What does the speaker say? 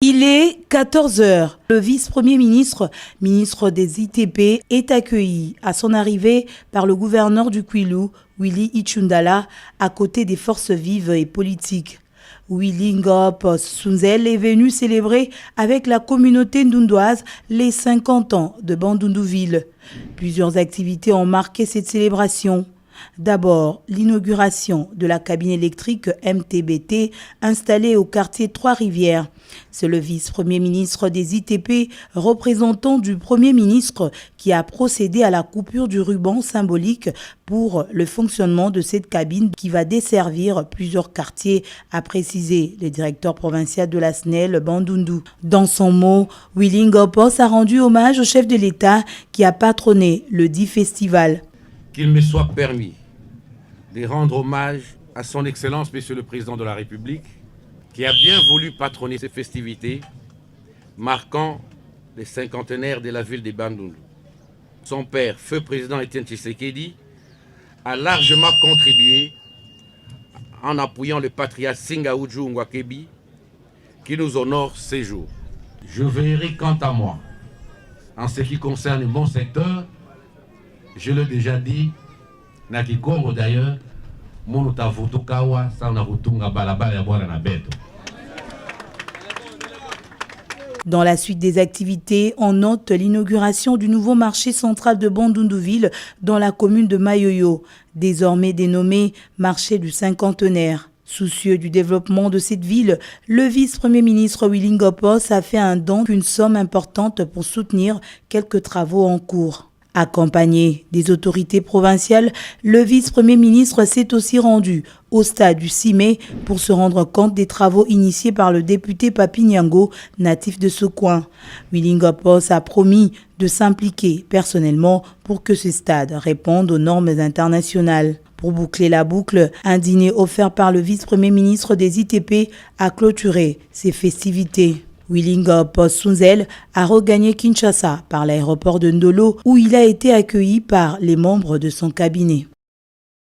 Il est 14 h. Le vice-premier ministre, ministre des ITP, est accueilli à son arrivée par le gouverneur du Kwilu, Willy Ichundala, à côté des forces vives et politiques. Willy Ngop Sunzel est venu célébrer avec la communauté ndundoise les 50 ans de Bandundu-Ville. Plusieurs activités ont marqué cette célébration. D'abord, l'inauguration de la cabine électrique MTBT installée au quartier Trois-Rivières. C'est le vice-premier ministre des ITP, représentant du Premier ministre, qui a procédé à la coupure du ruban symbolique pour le fonctionnement de cette cabine qui va desservir plusieurs quartiers, a précisé le directeur provincial de la SNEL, Bandundu. Dans son mot, Willy Ngopos a rendu hommage au chef de l'État qui a patronné le dit festival. Qu'il me soit permis de rendre hommage à son Excellence, Monsieur le Président de la République, qui a bien voulu patronner ces festivités, marquant les cinquantenaires de la ville de Bandundu. Son père, feu président Etienne Tshisekedi, a largement contribué en appuyant le patriarche Singaoudjou Ngwakebi, qui nous honore ces jours. Je veillerai quant à moi, en ce qui concerne mon secteur. Je l'ai déjà dit, Nakikongo d'ailleurs, Dans la suite des activités, on note l'inauguration du nouveau marché central de Bandundu-Ville dans la commune de Mayoyo, désormais dénommé marché du cinquantenaire. Soucieux du développement de cette ville, le vice-premier ministre Willy Ngopos a fait un don d'une somme importante pour soutenir quelques travaux en cours. Accompagné des autorités provinciales, le vice-premier ministre s'est aussi rendu au stade du 6 mai pour se rendre compte des travaux initiés par le député Papi Nyango, natif de ce coin. Willy Ngopos a promis de s'impliquer personnellement pour que ce stade réponde aux normes internationales. Pour boucler la boucle, un dîner offert par le vice-premier ministre des ITP a clôturé ces festivités. Willy Ngop Sunzel a regagné Kinshasa par l'aéroport de Ndolo où il a été accueilli par les membres de son cabinet.